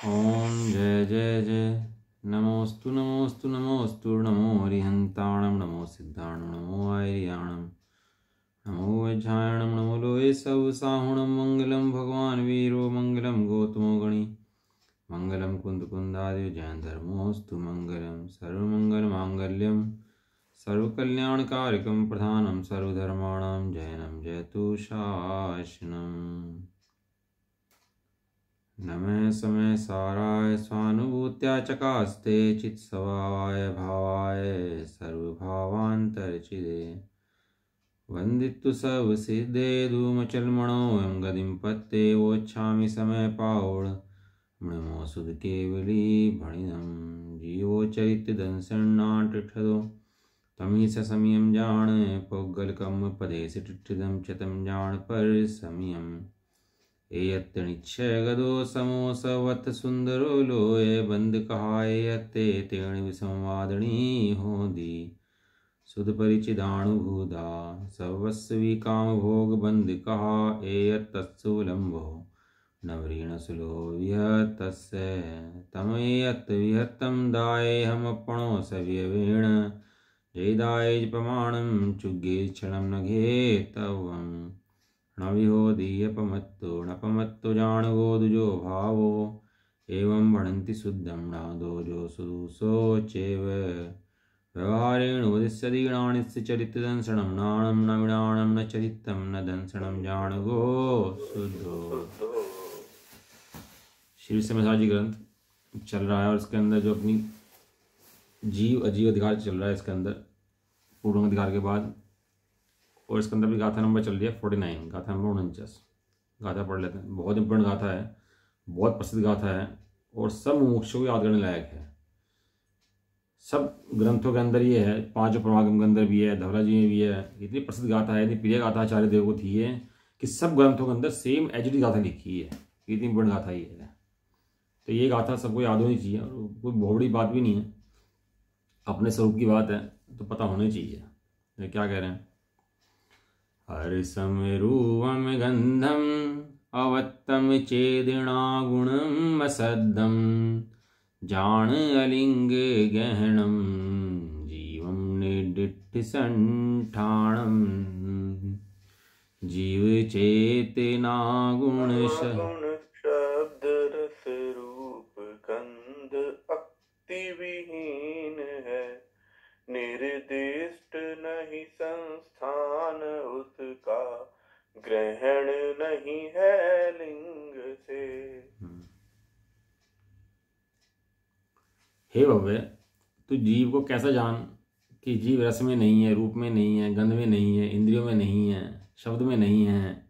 ओम जय जय जय। नमोस्तु नमोस्तु नमोस्तु नमो हरिहंताणं नमो सिद्धाणं नमो आर्याणं नमो वैज्ञाणं नमो लोये सब साहुणं मंगलम भगवान वीरो मंगलम गौतमो गणि मंगलम कुंद कुंदादि जैन धर्मोस्तु मंगलम सर्वमंगल मांगल्यम सर्वकल्याणकारिकं प्रधानं सर्वधर्माणां जैनं जयतु शासनम्। नमः समय साराय स्वानुभूत्या चकास्ते चित्सवाय भावाय सर्वभावान्तरचिदे वंदितु सब सिद्धे धूमचलमणो एं गतिं पत्ते वोच्छामि समय पावड़ मृमो सुध केवली भणिदं जीवो चरित दंसन्नाटिठदो तमी स समियं जान पौगलकम पदे से टिठदं चतम जान पर समियम एयत्त निश्चय गदो समोसवत सुंदरो लोय बंद कहाय यत्ते तेण विसंवादनी होदी सुध परिचिदानुभूदा सर्वस्वी काम भोग बंद कहा एयत्तत्सुलंभो नवरीण सुलो विहतस्य तमेयत्त विहत्तं दाये हम अपणो सव्यवेण जयदाय प्रमाणं चुग्गे क्षणं नघे तवम् न विहोदीयपमत्तो नपमत्तो जाणगोदुजो भावो एवं वणन्ति शुद्धं नादोजो सुदुसो चैव व्यवहारेण उदिस्यदीणानिस्य चरितदंसनं नाणं न विणाणं न चरितं न दंसनं जाणगो शुद्धो। श्री समसाजी ग्रंथ चल रहा है और इसके अंदर जो अपनी जीव अजीव अधिकार चल रहा है, इसके अंदर पूर्ण अधिकार के बाद, और इसके अंदर भी गाथा नंबर चल रही है 49, गाथा नंबर 49। गाथा पढ़ लेते हैं। बहुत इंपॉर्टेंट गाथा है, बहुत प्रसिद्ध गाथा है और सब मुमुक्षुओं को याद करने लायक है। सब ग्रंथों के अंदर ये है, 5 प्रमागम के अंदर भी है, धवला जी में भी है। इतनी प्रसिद्ध गाथा है, इतनी प्रिय गाथा आचार्य देव को थी है कि सब ग्रंथों के अंदर सेम एचडी गाथा लिखी है। इतनी इंपॉर्टेंट गाथा ये है, तो ये गाथा सबको याद होनी चाहिए और कोई बहुत बड़ी बात भी नहीं है, अपने स्वरूप की बात है तो पता होनी चाहिए। ये क्या कह रहे हैं? हर्षमरूपम गंधम अवत्तम चेदिणा गुणम असद्धम जान अलिंग गहनम जीवम निडिठ संठाणम जीव चेतना गुण शब्द रस रूप गंध अक्ति विहीन है, निर्दिष्ट नहीं संस्थान उसका, ग्रहण नहीं है लिंग से। हे भव्य, तू जीव को कैसा जान कि जीव रस में नहीं है, रूप में नहीं है, गंध में नहीं है, इंद्रियों में नहीं है, शब्द में नहीं है,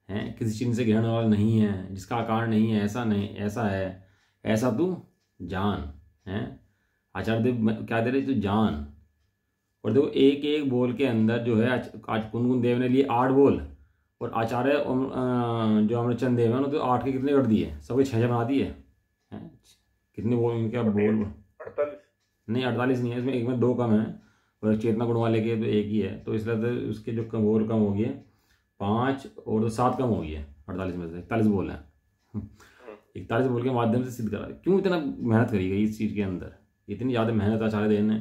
हैं किसी चिन्ह से ग्रहण वाला नहीं है, जिसका आकार नहीं है, ऐसा नहीं, ऐसा है, ऐसा तू जान। हैं आचार्य देव क्या दे रहे, तू जान। और देखो एक एक बोल के अंदर जो है, आज कुंदकुंद देव ने लिए 8 बोल और आचार्य जो अमृतचंद देव है उन्होंने तो 8 के कितने कर दिए, सबके 6 बना दिए हैं। कितने बोल इनके बोल? 48 नहीं, 48 नहीं है, इसमें एक में 2 कम है और चेतना गुण वाले के तो 1 ही है, तो इसलिए तो उसके जो बोल कम हो गए 5 और तो 7 कम हो गई है 48 में से। 41 बोल है। 41 बोल के माध्यम से सिद्ध करा। क्यों इतना मेहनत करी गई इस चीज़ के अंदर? इतनी ज़्यादा मेहनत आचार्य देव ने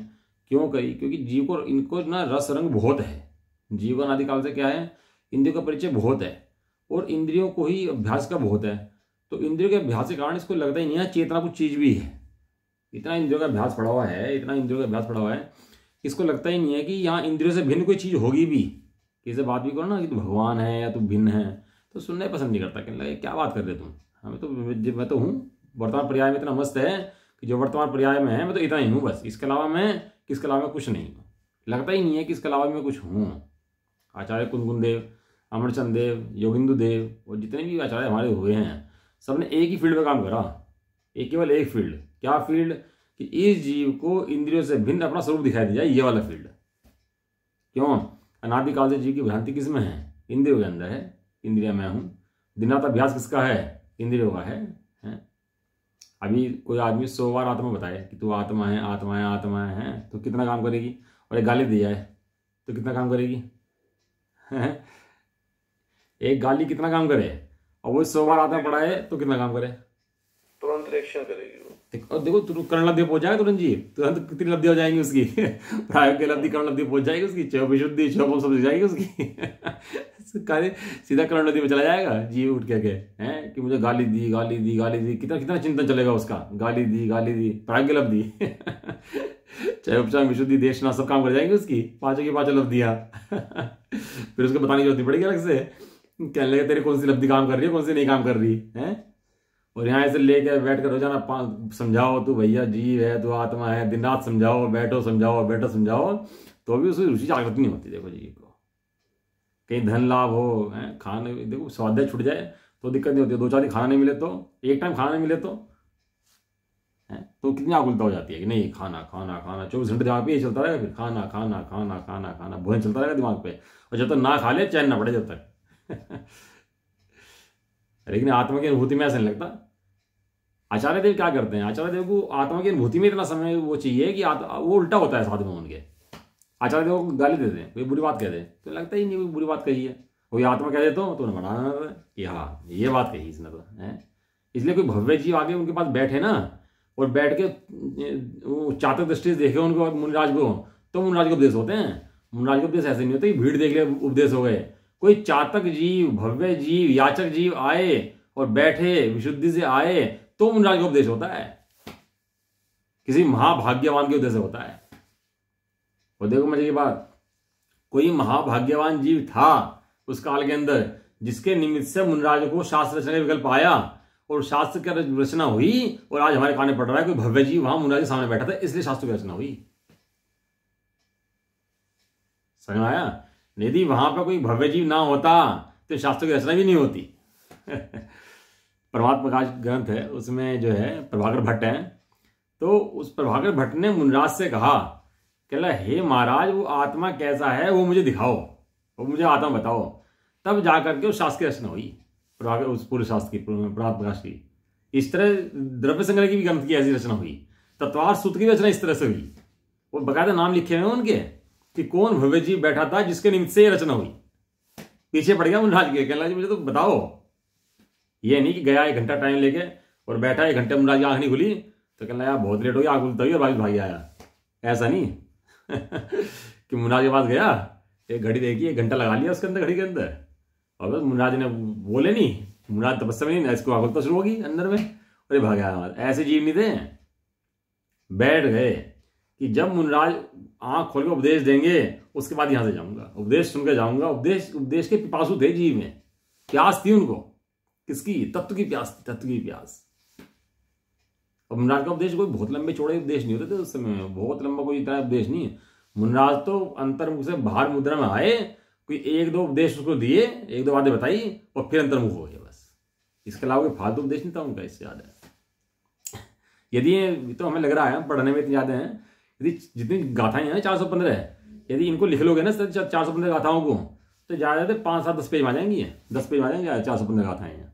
क्यों करी? क्योंकि जीव को, इनको ना रस रंग बहुत है। जीव का अनादिकाल से क्या है, इंद्रियों का परिचय बहुत है और इंद्रियों को ही अभ्यास का बहुत है। तो इंद्रियों के अभ्यास के कारण इसको लगता ही नहीं है चेतना कुछ चीज़ भी है। इतना इंद्रियों का अभ्यास पड़ा हुआ है, इतना इंद्रियों का अभ्यास पड़ा हुआ है, इसको लगता ही नहीं है कि यहाँ इंद्रियों से भिन्न कोई चीज़ होगी भी। किसी से बात भी करो ना कि तू भगवान है या तू भिन्न है, तो सुनने पसंद नहीं करता। कहने लगे क्या बात कर रहे तुम, हमें तो, मैं तो हूँ वर्तमान पर्याय में इतना मस्त है कि जो वर्तमान पर्याय में है मैं तो इतना ही हूँ बस, इसके अलावा मैं किसके अलावा कुछ नहीं हूँ। लगता ही नहीं है कि इसके अलावा मैं कुछ हूँ। आचार्य कुंदकुंद देव, अमरचंद देव, योगिंदु देव और जितने भी आचार्य हमारे हुए हैं, सबने एक ही फील्ड में काम करा। केवल एक फील्ड। क्या फील्ड? कि इस जीव को इंद्रियों से भिन्न अपना स्वरूप दिखाई दिया, ये वाला फील्ड। क्यों? अनादिकाल से जीव की भ्रांति किस में है? इंद्रियों के अंदर है। इंद्रिया मैं हूँ। दिनात अभ्यास किसका है? इंद्रियों का है। अभी कोई आदमी 100 बार आत्मा बताए कि तू आत्मा है, आत्मा है, आत्मा है, तो कितना काम करेगी? और एक गाली दिया है तो कितना काम करेगी? एक गाली कितना काम करे? और वो 100 बार आत्मा पढ़ाए तो कितना काम करे? तुरंत रिएक्शन करेगी वो। और देखो तुरंत कर्ण लब्धि पहुंच जाएगा तुरंत जी, तुरंत कितनी लब्धि हो जाएंगी उसकी प्रायोग की लब्धि कर्ण लब्धि पहुंच जाएगी उसकी, छह विशुद्धि छह सब जाएगी उसकी कार्य सीधा कर्ण लब्धि में चला जाएगा जी उठ के हैं कि मुझे गाली दी गाली दी गाली दी, कितना कितना चिंतन चलेगा उसका, गाली दी प्रायोग लब्धि चाहे उपचार विशुद्धि देशना सब काम कर जाएंगे उसकी, पांचों की पांचों लब्धियां फिर उसको बताने की जरूरत पड़ेगी अलग से, कहने लगे तेरे कौन सी लब्धि काम कर रही है कौन सी नहीं काम कर रही है। और यहाँ ऐसे लेके बैठ कर रोजाना समझाओ तू भैया जीव है तू आत्मा है, दिन रात समझाओ बैठो समझाओ तो भी उसकी रुचि जागृत नहीं होती। देखो जी को कहीं धन लाभ हो खाने, देखो स्वाध्याय छूट जाए तो दिक्कत नहीं होती, दो चार दिन खाना नहीं मिले तो, एक टाइम खाना नहीं मिले तो कितनी आकुलता हो जाती है कि नहीं खाना 24 घंटे दिमाग पे ये चलता रहेगा, फिर खाना भोजन चलता रहेगा दिमाग पे, और जब तक ना खा ले चैन ना पड़े जब तक लेकिन आत्मा की अनुभूति में ऐसा नहीं लगता। आचार्य देव क्या करते हैं, आचार्य देव को आत्मा की अनुभूति में इतना समय वो चाहिए कि वो उल्टा होता है साथ में उनके। आचार्य देव को गाली देते हैं, कोई बुरी बात कह दे तो लगता ही नहीं कोई बुरी बात कही है, वो आत्मा कह देता हूँ तो उन्हें बनाना कि हाँ ये बात कही इसने तो है। इसलिए कोई भव्य जीव आगे उनके पास बैठे ना और बैठ के चातक दृष्टि से देखे उनको मुनिराज को, तो मुनिराज को उपदेश होते हैं। मुनिराज को उपदेश ऐसे नहीं होते भीड़ देख ले उपदेश हो गए, कोई चातक जीव भव्य जीव याचक जीव आए और बैठे विशुद्धि से आए तो मुनिराज का उपदेश होता है, किसी महाभाग्यवान के उद्देश्य होता है। और देखो मजे की बात, कोई महाभाग्यवान जीव था उस काल के अंदर जिसके निमित्त से मुनिराज को शास्त्र रचना का विकल्प आया और शास्त्र की रचना हुई, और आज हमारे कान में पड़ रहा है कोई भव्य जीव वहां मुनिराज के सामने बैठा था इसलिए शास्त्र की रचना हुई। समझ में आया? यदि वहां पर कोई भव्य जीव ना होता तो शास्त्र की रचना भी नहीं होती। प्रभात प्रकाश ग्रंथ है, उसमें जो है प्रभाकर भट्ट है, तो उस प्रभाकर भट्ट ने मुनिराज से कहा कहला हे महाराज वो आत्मा कैसा है वो मुझे दिखाओ, वो मुझे आत्मा बताओ। तब जाकर के उस शास्त्र की रचना हुई, प्रभाकर उस पूरे शास्त्र की प्रभात प्रकाश की। इस तरह द्रव्य संग्रह की भी ग्रंथ की ऐसी रचना हुई, तत्वार सूत्र की रचना इस तरह से हुई। वो बकायदा नाम लिखे हुए उनके कि कौन भव्य जीव बैठा था जिसके निमित्त से ये रचना हुई। पीछे पड़ गया मुनिराज के, कहला जी मुझे तो बताओ। ये नहीं कि गया 1 घंटा टाइम लेके और बैठा 1 घंटे मुनिराज की आंख नहीं खुली तो कहना यार बहुत लेट हो गया आंख खुलता हुई और भागी आया, ऐसा नहीं कि मुनिराज के पास गया एक घड़ी देखी 1 घंटा लगा लिया उसके अंदर घड़ी के अंदर, और बस मुनिराज ने बोले नहीं, मुनिराज तपस्या में नहीं इसको आंख खुलता शुरू होगी अंदर में और भाग आया। ऐसे जीव नहीं थे, बैठ गए कि जब मुनिराज आंख खोल के उपदेश देंगे उसके बाद यहां से जाऊंगा, उपदेश सुन के जाऊंगा। उपदेश के पिपासु थे जीव में, प्यास थी उनको, किसकी? तत्व की प्यास, तत्व की प्यास। और मुनिराज का उपदेश कोई बहुत लंबे चौड़े उपदेश नहीं होते थे उस समय, बहुत लंबा कोई इतना उपदेश नहीं। मुनिराज तो अंतर्मुख से बाहर मुद्रा में आए, कोई 1-2 उपदेश उसको दिए, 1-2 बातें बताई और फिर अंतर्मुख हो गए बस। इसके अलावा कोई फालतू उपदेश नहीं था उनका। इससे ज्यादा यदि तो हमें लग रहा है पढ़ने में इतनी ज्यादा है, यदि जितनी गाथाएं हैं 415, यदि इनको लिख लोगे ना 415 गाथाओं को तो ज्यादा 5-7-10 पेज आ जाएंगी, 10 पेज आ जाएंगे 415 गाथाएं हैं।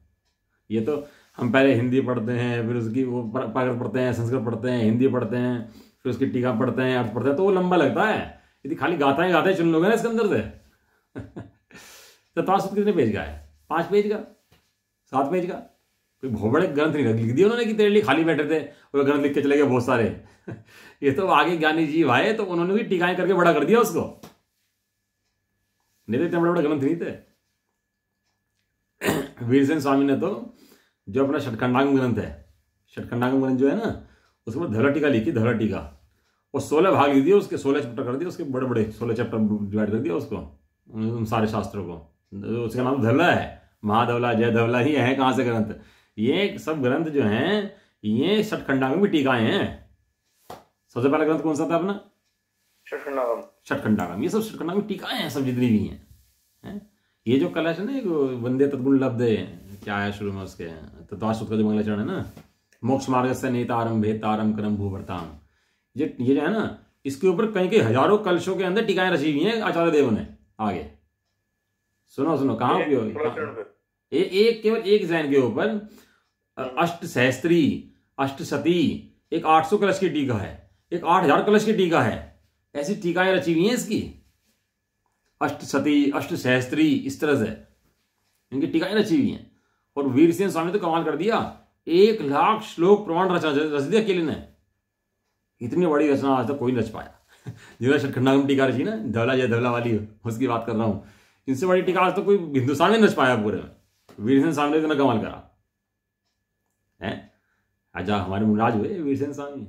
ये तो हम पहले हिंदी पढ़ते हैं, फिर उसकी वो प्राकृत पढ़ते हैं, संस्कृत पढ़ते हैं, हिंदी पढ़ते हैं, फिर उसकी टीका पढ़ते हैं, अर्थ पढ़ते हैं, तो वो लंबा लगता है। यदि खाली गाथाएं चुन लोगे ना इसके अंदर से तो तासूद कितने पेज का है? 5 पेज का, 7 पेज का, कोई बहुत बड़े ग्रंथ नहीं लिख दिए उन्होंने कि तेरे लिए खाली बैठे थे और ग्रंथ लिख के चले गए बहुत सारे। ये तो आगे ज्ञानी जीव आए तो उन्होंने भी टीकाएं करके बड़ा कर दिया उसको, नहीं तो इतने बड़े बड़े ग्रंथ नहीं थे। वीरसेन स्वामी ने तो जो अपना षटखंडांग ग्रंथ है, षटखंडांग ग्रंथ जो है ना उसके ऊपर धरा टीका लिखी, धरा टीका, और 16 भाग लिख दिए उसके, 16 चैप्टर कर दिए उसके, बड़े बड़े 16 चैप्टर डिवाइड कर दिया उसको, उन सारे शास्त्रों को। उसका नाम धवला है, महाधवला जय धवला ही है। कहां से ग्रंथ? ये सब ग्रंथ जो हैं ये षटखंडांग में टीकाएं हैं। सबसे पहला ग्रंथ कौन सा था अपना? षटखंडागम। ये सब षटखंडागम में टीकाएं हैं सब जितनी भी हैं। ये जो कलश है ना, एक वंदे तद्गुण लब्धे क्या है शुरू में उसके तत्वाश्रुत का जो मंगलाचरण है ना, मोक्ष मार्ग से नेतारम भेतारम करम भूवर्ताम, ये जो है ना इसके ऊपर कई हजारों कलशों के अंदर टीकाएं रची हुई हैं आचार्य देव ने। आगे सुनो कहां एक केवल एक डिजाइन के ऊपर 8 सहस्त्री 8 सती, एक 800 कलश की टीका है, एक 8000 कलश की टीका है। ऐसी टीकाएं रची हुई हैं इसकी, 8 सती 8 सहस्त्री, इस तरह से इनकी टीकाएं रची हुई हैं। और वीरसेन स्वामी तो कमाल कर दिया, 1,00,000 श्लोक प्रमाण रचना रच दिया अकेले ने। इतनी बड़ी रचना आज तक कोई नहीं रच पाया। जिन्होंने षटखंडागम टीका रची ना, धवला जय धवला वाली, उसकी बात कर रहा हूँ। इनसे बड़ी टीका आज तक कोई हिंदुस्तान में नहीं रच पाया पूरे में। वीरसेन स्वामी ने इतना कमाल करा है। आजा हमारे मुराज हुए वीरसेन स्वामी।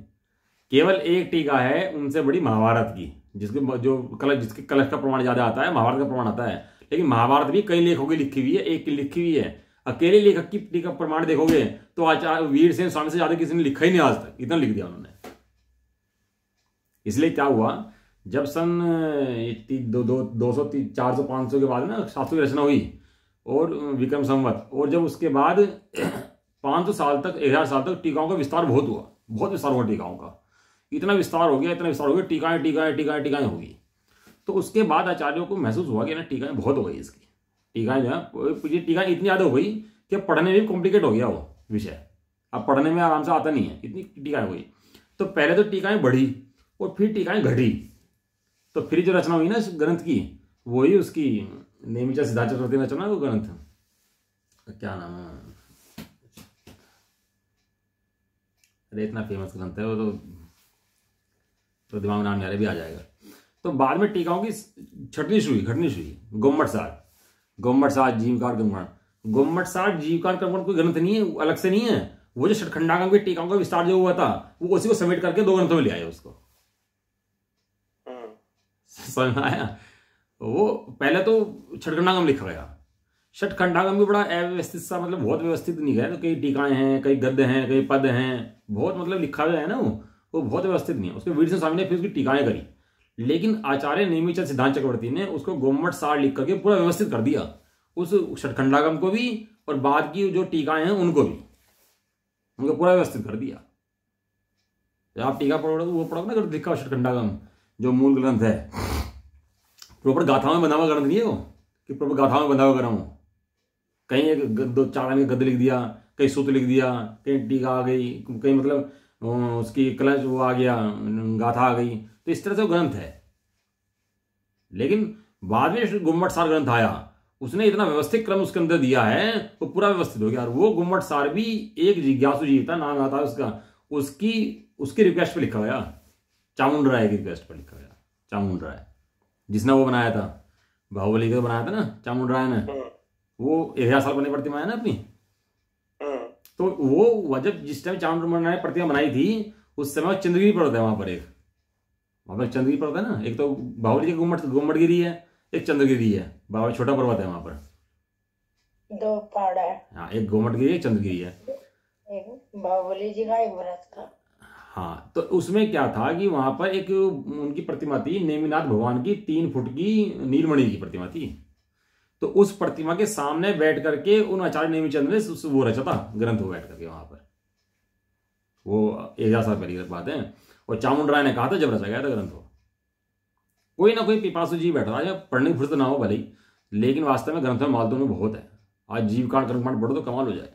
केवल एक टीका है उनसे बड़ी महाभारत की, जिसके कलश का प्रमाण ज्यादा आता है, महाभारत का प्रमाण आता है। लेकिन महाभारत भी कई लेखों की लिखी हुई है, एक की लिखी हुई है। अकेले लेखक की टीका प्रमाण देखोगे तो आचार्य वीरसेन स्वामी से ज्यादा किसी ने लिखा ही नहीं आज तक, इतना लिख दिया उन्होंने। इसलिए क्या हुआ, जब सन 200 400 500 के बाद ना शास्त्रों की रचना हुई और विक्रम संवत, और जब उसके बाद 500 साल तक 1000 साल तक टीकाओं का विस्तार बहुत हुआ, बहुत विस्तार हुआ टीकाओं का। इतना विस्तार हो गया, टीकाएं टीकाएं टीकाएं टीकाएं होगी। तो उसके बाद आचार्यों को महसूस हुआ कि ना टीकाएं बहुत हो गई इसकी। टीकाएं जो है, टीकाएं इतनी ज्यादा हो गई कि पढ़ने में भी कॉम्प्लिकेट हो गया वो विषय, अब पढ़ने में आराम से आता नहीं है, इतनी टीकाएं हुई। तो पहले तो टीकाएं बढ़ी और फिर टीकाएं घटी। तो फिर जो रचना हुई ना इस ग्रंथ की, वही उसकी नेमिचा सिद्धार्थ चक्रवर्ती ने रचना, वो ग्रंथ क्या नाम है, अरे इतना फेमस ग्रंथ है वो, तो दिमाग में नाम नहीं आ रहा, भी आ जाएगा। तो बाद में टीकाओं की घटनी शुरू। गोम्मट सार जीवकार क्रमण, गोम्मट सार जीवकार क्रमण कोई ग्रंथ नहीं है, अलग से नहीं है। वो जो षटखंडागम के टीकाओं का विस्तार जो हुआ था, वो उसी को समेट करके 2 ग्रंथों में ले आए उसको। समझ में आया? वो पहले तो षटखंडागम लिखा गया। षटखंडागम भी बड़ा अव्यवस्थित सा, मतलब बहुत व्यवस्थित नहीं है। तो कई टीकाएं हैं, कई गद्य हैं, कई पद हैं, बहुत मतलब लिखा गया है ना, वो बहुत व्यवस्थित नहीं है। उसके वीरसेन स्वामी ने फिर उसकी टीकाएं करी, लेकिन आचार्य नेमिचंद सिद्धांत चक्रवर्ती ने उसको गोम्मट सार लिख करके पूरा व्यवस्थित कर दिया, उस षटखंडागम को भी और बाद की जो टीकाएं हैं उनको भी, उनको पूरा व्यवस्थित कर दिया। जब आप टीका पढ़ोगे तो वो पढ़ोगे ना, लिखा षटखंडागम जो मूल ग्रंथ है, प्रॉपर गाथाओं में बंधा हुआ ग्रंथ नहीं है वो, कि प्रॉपर गाथाओं में बंधा हुआ ग्रंथ हो। कहीं एक 2-4 लाइन का गद्य लिख दिया, कहीं सूत्र लिख दिया, कहीं टीका आ गई, कहीं मतलब उसकी कलश वो आ गया, गाथा आ गई। तो इस तरह से वो ग्रंथ है। लेकिन बाद में गुम्मट सार ग्रंथ आया, उसने इतना व्यवस्थित क्रम उसके अंदर दिया है, वो पूरा व्यवस्थित हो गया। और वो गुम्मट सार भी एक जिज्ञासु जीव था, नाम आता है उसका, उसकी रिक्वेस्ट पे लिखा गया, चामुंड राय की रिक्वेस्ट पर लिखा गया। चामुंड राय जिसने वो बनाया था, बाहुबली का बनाया था ना चामुंड राय ने, वो 1000 साल पुरानी प्रतिमा है ना अपनी। तो वो जब जिस टाइम चामुंड राय प्रतिमा बनाई थी, उस समय चंद्रगिरी पर्वत है वहां पर, वहां पर चंद्रगिरी पर्वत है ना, एक तो बाहुबली की गुम्मटगिरी है, एक चंद्रगिरी है, बाबा छोटा पर्वत है वहां पर, 2 पहाड़ है। हाँ, एक गोमटगिरी एक चंद्रगिरी है, एक बाहुबली जी का, एक भरत का। हाँ, तो उसमें क्या था कि वहां पर एक उनकी प्रतिमा थी, नेमिनाथ भगवान की 3 फुट की नीलमणि की प्रतिमा थी। तो उस प्रतिमा के सामने बैठ करके उन आचार्य नेमिचंद ने वो रचा था ग्रंथ, वो बैठ करके वहां पर, वो 1000 साल पहले की बात है। और चामुंड राय ने कहा था जब रचा गया था ग्रंथ, कोई ना कोई पिपासु जी बैठा था, पढ़ने की फुर्सत ना हो भले ही, लेकिन वास्तव में ग्रंथों में मालतों में बहुत है। आज जीवकांड कर्मकांड पढ़ो तो कमाल हो जाए।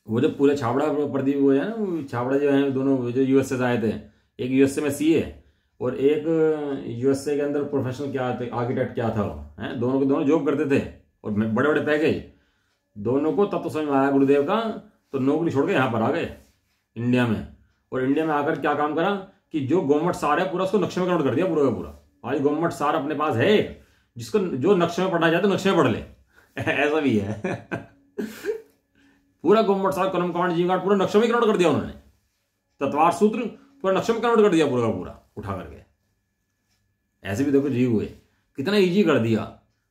वो जो पूरे छाबड़ा प्रदीप वो है ना, छाबड़ा जो है दोनों जो यूएसए से आए थे, एक यूएसए में सीए और एक यूएसए के अंदर प्रोफेशनल क्या थे, आर्किटेक्ट क्या था वो है, दोनों के दोनों जॉब करते थे और बड़े बड़े पैकेज। दोनों को तब तो समझ में आया गुरुदेव का, तो नौकरी छोड़ के यहाँ पर आ गए इंडिया में। और इंडिया में आकर क्या काम करा कि जो गोम्मट सार है पूरा उसको नक्शे में कन्वर्ट कर दिया पूरा का पूरा। आज गोम्मट सार अपने पास है, जिसको जो नक्शे में पढ़ना चाहे तो नक्शे में पढ़ ले ऐसा भी है पूरा गोम्मट सार कर्मकांड जीवकांड पूरा नक्शे में कन्वर्ट कर दिया उन्होंने, तत्वार सूत्र पूरा नक्शे में कन्वर्ट कर दिया पूरा का पूरा उठा करके। ऐसे भी देखो जीव हुए, कितना इजी कर दिया।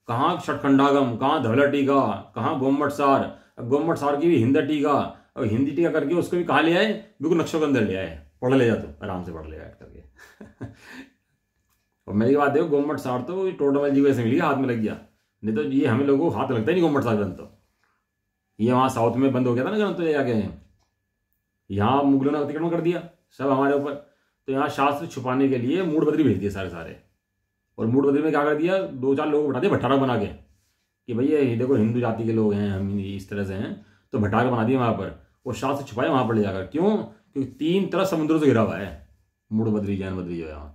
कहाँ षटखंडागम, कहाँ धवला टीका, कहाँ गोम्मट सार की भी हिंदी टीका, और हिंदी टीका करके उसको भी कहाँ ले आए, बिल्कुल नक्शों के अंदर ले आए, पढ़ ले जा तो आराम से पढ़ ले बैठ करके और मेरी बात देखो, गोम्मट सार तो टोटल जी वैसे मिल गया, हाथ में लग गया, नहीं तो ये हमें लोगों को हाथ लगता ही नहीं गोम्मट सार ग्रंथ। तो ये वहाँ साउथ में बंद हो गया था ना ग्रंथ, तो ये आगे यहाँ मुगलों ने अतिक्रमण कर दिया सब हमारे ऊपर। तो यहाँ शास्त्र छुपाने के लिए मूड बदरी भेज दिए सारे। और मूड बदरी में क्या कर दिया, 2-4 लोग बैठा दिए भट्टारा बना के, कि भैया ये देखो हिंदू जाति के लोग हैं, हम इस तरह से हैं, तो भट्टारा बना दिए वहां पर और शास्त्र छुपाए वहां पर ले जाकर। क्यों? क्योंकि 3 तरफ समुद्रों से घिरा हुआ है मूड बदरी, जैन बदरी जो है, वहाँ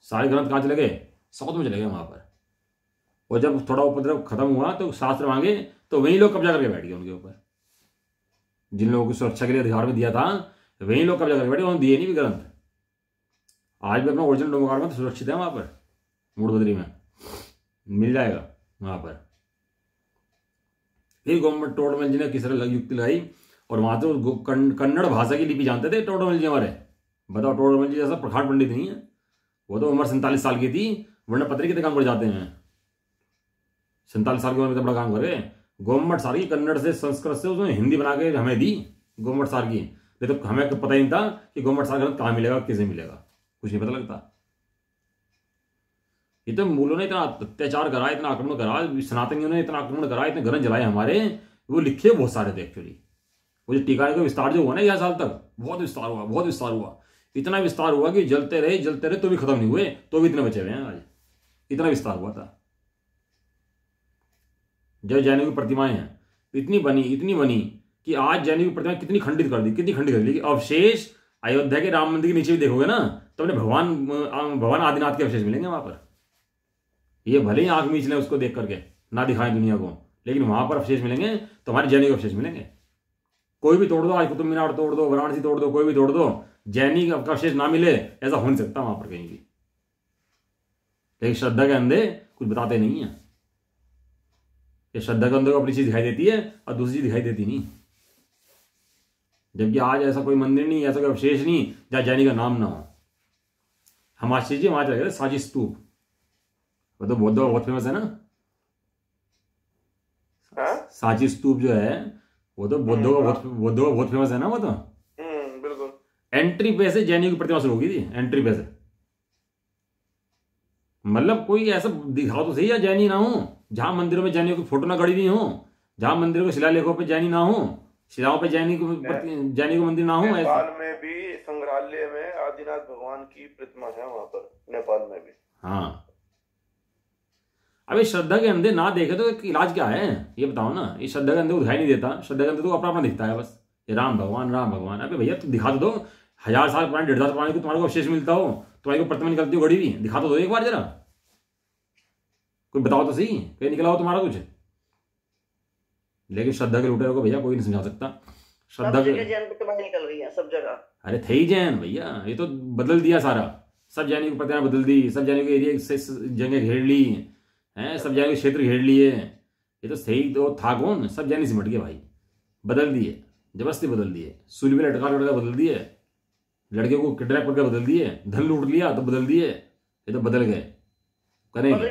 सारे ग्रंथ कहाँ चले गए, साउथ में चले गए वहां पर। और जब थोड़ा उपद्रव खत्म हुआ तो शास्त्र मांगे तो वही लोग कब्जा करके बैठ गए उनके ऊपर। जिन लोगों की सुरक्षा के लिए अधिकार में दिया था वही लोग कब्जा करके बैठे, उन्होंने दिए नहीं भी ग्रंथ। आज भी अपना ओरिजिनल डोमकार में सुरक्षित है वहां पर, मूडबद्री में मिल जाएगा वहां पर। फिर गवर्नमेंट टोडरमल जी ने किस तरह युक्ति लगाई, और वहां तो कन्नड़ भाषा की लिपि जानते थे टोडरमल जी हमारे। बताओ, टोडरमल जी जैसा प्रखंड पंडित नहीं है, वो तो उम्र 47 साल की थी, वरना पत्र कितने काम कर जाते हैं। 47 साल की उम्र में बड़ा काम करे। गवर्नमेंट सार की कन्नड़ से संस्कृत से उसने हिंदी बना के हमें दी गवर्नमेंट सार की। नहीं तो हमें पता ही नहीं था कि गवर्नमेंट सार कहाँ मिलेगा, किसे मिलेगा, कुछ नहीं पता लगता। ये तो मूलों ने इतना अत्याचार करा, इतना आक्रमण करा, सनातनियों ने इतना आक्रमण करा, इतने ग्रंथ जलाए हमारे, वो लिखे बहुत सारे थे एक्चुअली। वो जो टीका का विस्तार जो हुआ ना 11 साल तक, बहुत विस्तार हुआ, बहुत विस्तार हुआ। इतना विस्तार हुआ कि जलते रहे तो भी खत्म नहीं हुए, तो भी इतने बचे हुए हैं आज। इतना विस्तार हुआ था। जब जैनों की प्रतिमाएं हैं इतनी बनी कि आज जैनों की प्रतिमाएं कितनी खंडित कर दी कि अवशेष अयोध्या के राम मंदिर के नीचे भी देखोगे ना तो अपने भगवान आदिनाथ के अवशेष मिलेंगे वहां पर। ये भले ही आंख मीच लें उसको देख करके, ना दिखाएं दुनिया को, लेकिन वहां पर अवशेष मिलेंगे तो हमारे जैनी के अवशेष मिलेंगे। कोई भी तोड़ दो, आज कुतुब मीनार तोड़ दो, वाराणसी तोड़ दो, कोई भी तोड़ दो, जैनी का अवशेष ना मिले ऐसा हो नहीं सकता वहां पर कहीं भी। लेकिन श्रद्धा के अंधे कुछ बताते नहीं है। ये श्रद्धा के अंधे को अपनी चीज दिखाई देती है और दूसरी चीज दिखाई देती नहीं। जबकि आज ऐसा कोई मंदिर नहीं, ऐसा कोई अवशेष नहीं जहां जैनी का नाम ना हो। हम आश्चर्य जी वहां चले गए सांची स्तूप, वो तो बौद्ध बहुत फेमस है ना। सांची स्तूप जो है वो तो बौद्ध का बहुत फेमस है ना। वो तो बिल्कुल एंट्री पे से जैनियों की प्रतिमा शुरू होगी थी, एंट्री पे से। मतलब कोई ऐसा दिखाओ तो सही है जैनी ना हो, जहां मंदिरों में जैनियों की फोटो ना गड़ी हुई हो, जहां मंदिरों के शिलालेखों पे जैनी ना हो, शिलाओं पे जैनी को मंदिर ना हो। नेपाल में भी संग्रहालय में आदिनाथ भगवान की प्रतिमा है वहां पर, नेपाल में भी। हाँ, अभी श्रद्धा के अंधे ना देखे तो इलाज क्या है ये बताओ ना। ये श्रद्धा के अंधे को दिखाई नहीं देता, श्रद्धा के अंधे तो अपना दिखता है बस, ये राम भगवान। अबे भैया तुम दिखा तो दो, 1000 साल पुराने 1500 पुराने को तुम्हारे को अवशेष मिलता हो, तुम्हारी को प्रतिमा निकलती हो गड़ी हुई, दिखा तो दो एक बार जरा, कोई बताओ तो सही कहीं निकला हो तुम्हारा कुछ। लेकिन श्रद्धा के लुटेरों को भैया कोई नहीं समझा सकता। श्रद्धा के जैन प्रतिमाएं निकल रही हैं सब जगह। अरे थे ही जैन भैया, ये तो बदल दिया सारा, सब जैनियों की प्रतिमा बदल दी, सब जैनियों के एरिया से जगह घेर ली हैं, सब जैनियों के क्षेत्र घेर लिए। ये तो सही तो था कौन, सब जैनी सिमट गए भाई, बदल दिए, जबरदस्ती बदल दिए, सूली में लटका बदल दिए, लड़के को किडनैप करके बदल दिए, धन लूट लिया तो बदल दिए। ये तो बदल गए, करेंगे।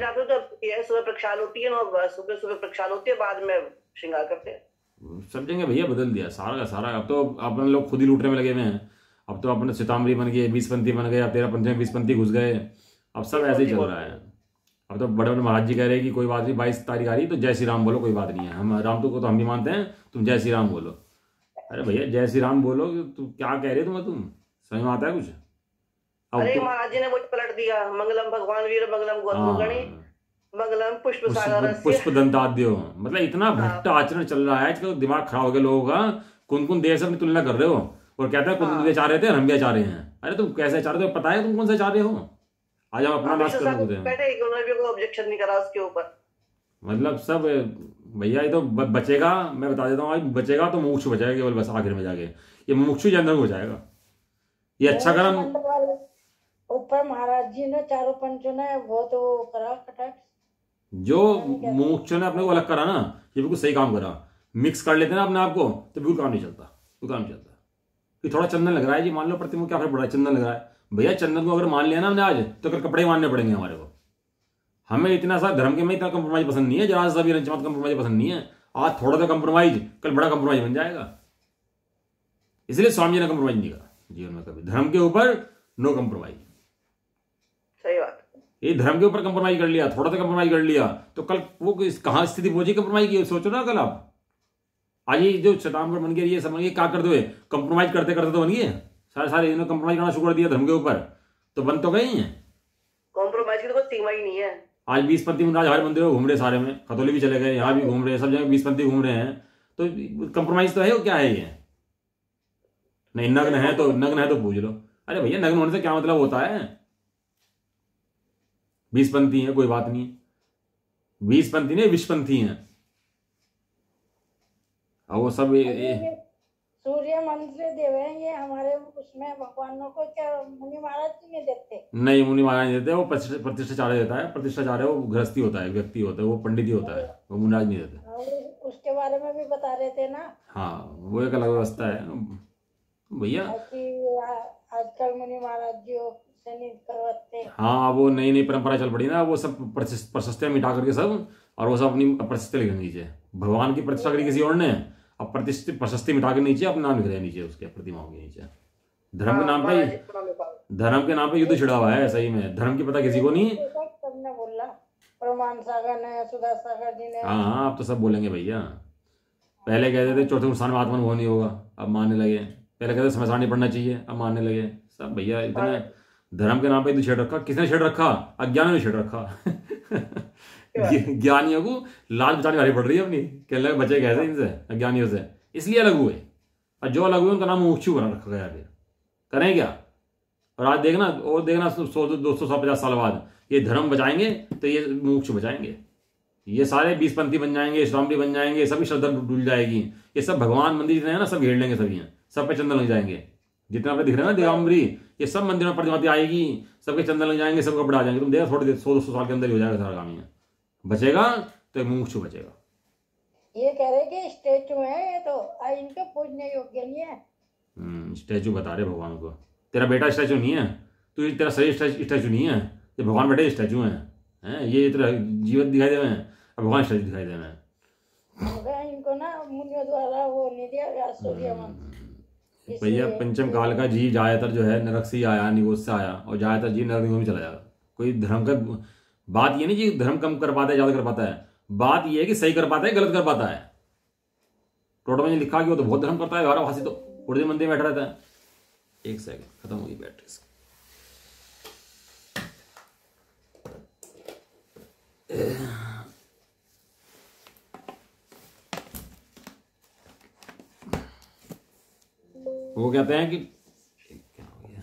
सुबह प्रक्षाल होती है और सुबह प्रक्षाल होती है, बाद में श्रृंगार करते हैं। सब जगह भैया बदल दिया सारा का सारा। अब तो अपन लोग खुद ही लूटने में लगे हुए हैं। अब तो अपने सीतामढ़ी बन गए, 20पंथी बन गए, अब 13पंथी में 20पंथी घुस गए। अब सब ऐसे ही चल रहा है। अब तो बड़े बड़े महाराज जी कह रहे हैं कि कोई बात नहीं, 22 तारीख आ रही तो जय श्री राम बोलो, कोई बात नहीं है, हम राम तो को तो हम भी मानते हैं, तुम जय श्री राम बोलो। अरे भैया जय श्री राम बोलो, तुम क्या कह रहे हो, तुम समझ में आता है कुछ? अरे महाराज जी ने वो पलट दिया, मंगलम भगवान वीर मंगलम गौतम गणी मंगलम पुष्प सागर पुष्प दंताद्यो। मतलब इतना भ्रष्ट आचरण चल रहा है कि दिमाग खराब हो गया लोगों का। कौन देश अपनी तुलना कर रहे हो और कहते हैं कुन चाह रहे थे हम भी चाह रहे हैं। अरे तुम कैसे चाह रहे हो, पता है तुम कौन सा चाह रहे हो? आज हम अपना नाश कर रहे हैं, ऑब्जेक्शन नहीं करा उसके ऊपर। मतलब सब भैया ये तो बचेगा, मैं बता देता हूँ, आज बचेगा तो मोक्ष बचेगा केवल, बस आखिर में जाके ये मोक्ष जन्म हो जाएगा। ये अच्छा कर्म ऊपर महाराज जी ने चारों पंचों ने बहुत वो करा कटाक्ष। जो मोक्षों ने अपने को अलग करा ना, ये बिल्कुल सही काम करा। मिक्स कर लेते ना अपने आप को तो बिल्कुल काम नहीं चलता, बिल्कुल काम नहीं चलता। कि थोड़ा चंदन लग रहा है जी, मान लो प्रतिमा क्या फर्क पड़ रहा है, चंदन लग रहा है भैया, चंदन को अगर मान लिया ना हमने आज तो फिर कपड़े मानने पड़ेंगे हमारे को। हमें इतना सा धर्म के में इतना कंप्रोमाइज पसंद नहीं है, जरा सा भी रंचमत कंप्रोमाइज पसंद नहीं है। आज थोड़ा सा कंप्रोमाइज कल बड़ा कंप्रोमाइज बन जाएगा। इसलिए स्वामी जी ने कंप्रोमाइज नहीं करा जीवन में कभी, धर्म के ऊपर नो कंप्रोमाइज। सही बात, ये धर्म के ऊपर कंप्रोमाइज कर लिया, थोड़ा सा कंप्रोमाइज कर लिया तो कल वो कहां स्थिति पहुंची कंप्रोमाइज की, सोचो ना कल आप। आज ये जो शताम्बर बन गया, ये समझ गए क्या कर दो, कंप्रोमाइज करते करते तो बन गए सारे इन्होंने कंप्रोमाइज करना शुरू कर दिया धर्म के ऊपर, तो बन तो गए हैं। कॉम्प्रोमाइज की तो कोई सीमा ही नहीं है। आज 20पंथी महाराज हर मंदिरों घूम रहे, सारे में खतौली भी चले गए, यहाँ भी घूम रहे, सब जगह 20पंथी घूम रहे हैं, तो कंप्रोमाइज तो है वो क्या है ये? नहीं नग्न है तो पूछ लो। अरे भैया नग्न होने से क्या मतलब होता है? 20पंथी है कोई बात नहीं, 20पंथी नहीं 20पंथी हैं, और वो सब सूर्य मंत्र देवे हैं ये हमारे उसमें भगवानों को, क्या मुनि महाराज जी नहीं देते? नहीं, मुनि महाराज नहीं देते, वो प्रतिष्ठाचार्य देता है। प्रतिष्ठाचार्य वो गृहस्थी होता है, व्यक्ति होता है, वो पंडित ही होता है, वो मुनिराज नहीं देते। और उसके बारे में भी बता रहे थे ना। हाँ, वो एक अलग व्यवस्था है भैया। कि आजकल मुनि महाराज जी से नहीं करवाते। हाँ, वो नई नई परंपरा चल पड़ी ना, वो सब प्रशस्तियां मिटा करके सब, और वो सब अपनी प्रशस्ति लिख नीचे। भगवान की प्रतिष्ठा करी किसी और ने, अब प्रतिष्ठित प्रशस्ति मिटा के नीचे अपना नाम लिख रहे नीचे उसके प्रतिमाओं के नीचे। धर्म के नाम पे, धर्म के नाम पे युद्ध छिड़ा हुआ है सही में। धर्म की पता किसी को नहीं। सबने बोला, प्रमाण सागर ने, सुधा सागर जी ने। हाँ, अब तो सब बोलेंगे भैया। पहले कहते थे चौथे स्थान में आत्मन नहीं होगा, अब मानने लगे। पहले कहते समझा नहीं पढ़ना चाहिए, अब मानने लगे सब भैया। इतने धर्म के नाम पे युद्ध छेड़ रखा। किसने छेड़ रखा? अज्ञानियों ने छेड़ रखा। ज्ञानियों को लाज बचाने वाली पड़ रही है अपनी, कहने लगे बचे कैसे इनसे, अज्ञानियों से, इसलिए अलग हुए। और जो अलग हुए उनका नाम मुमुक्षु बना रखा गया। फिर करें क्या? और आज देखना, और देखना 100-200-150 साल बाद ये धर्म बचाएंगे तो ये मुमुक्षु बचाएंगे। ये सारे 20पंथी बन जाएंगे, इस्लामी बन जाएंगे, सभी श्रद्धा डूल जाएगी। ये सब भगवान मंदिर जितने हैं ना, सब घेर लेंगे सभी, सब पे चंदन लग जाएंगे। जितना पे दिख रहे हैं ना दिगंबरी, ये सब मंदिरों में प्रतिमाती आएगी, सबके चंदन लग जाएंगे, सब कपड़े आ जाएंगे। तुम देखो थोड़ी देर 100-200 साल के अंदर ही हो जाएगा सारा काम। ये बचेगा तो मुमुक्षु बचेगा। ये कह रहे कि स्टेचू है ये तो इनके पूजने योग्य नहीं है। स्टैचू बता रहे भगवान को। तेरा बेटा स्टैचू नहीं है, तू तेरा शरीर स्टैचू नहीं है, ये भगवान बेटे स्टैचू हैं। ये तेरा जीवन दिखाई दे रहे हैं, भगवान स्टैचू दिखाई दे रहे हैं। इनको ना मुनियों द्वारा वो नहीं दिया गया सूर्य मंत्र। भैया पंचम काल का जीव ज्यादातर जो है नरक से ही आया, निगोद से आया, और ज्यादातर जीव नरक में चला जाएगा। कोई धर्म का बात ये नहीं कि धर्म कम कर पाता है ज्यादा कर पाता है, बात ये है कि सही कर पाता है गलत कर पाता है। टोटो में लिखा कि वो तो बहुत धर्म करता है, हमारा भाषी तो पूरे दिन मंदिर में बैठा रहता है। एक सेकंड, खत्म होगी बैटरी। वो कहते हैं कि क्या हो गया,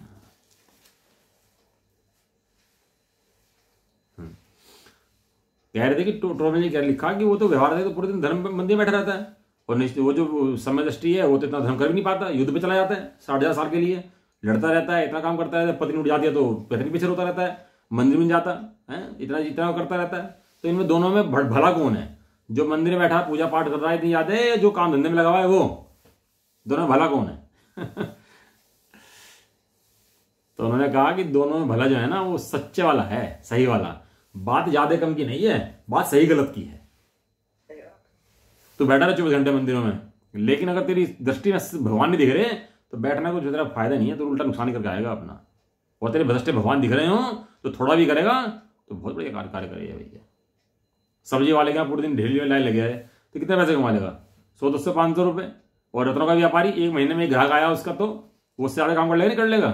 कह रहे थे कि टोटो में क्या लिखा कि वो तो व्यवहार है तो पूरे दिन धर्म मंदिर में बैठा रहता है, और वो जो समय दृष्टि है वो तो इतना धर्म कर भी नहीं पाता, युद्ध पे चला जाता है 60,000 साल के लिए, लड़ता रहता है, इतना काम करता है, पत्नी उठ जाती है तो पत्नी पीछे रोता रहता है, मंदिर में जाता है, इतना इतना करता रहता है। तो इनमें दोनों में भला कौन है? जो मंदिर में बैठा पूजा पाठ कर रहा है इतनी याद है, या जो काम धंधे में लगा हुआ है वो? दोनों में भला कौन है? तो उन्होंने कहा कि दोनों में भला जो है ना वो सच्चे वाला है, सही वाला। बात ज्यादा कम की नहीं है, बात सही गलत की है। तो बैठा रहा 24 घंटे मंदिरों में, लेकिन अगर तेरी दृष्टि में भगवान नहीं दिख रहे तो बैठना को तेरा फायदा नहीं है, तो उल्टा नुकसान करके आएगा अपना। और तेरे भ्रष्टे भगवान दिख रहे हो तो थोड़ा भी करेगा तो बहुत बढ़िया कार्य करेगा भैया। सब्जी वाले का पूरे दिन ढेली में लाइन लगे है तो कितने पैसे कमा लेगा? 100-200-500 रुपए। और रत्नों का व्यापारी, एक महीने में ग्राहक आया उसका तो वो उससे ज्यादा काम कर लेगा, नहीं कर लेगा?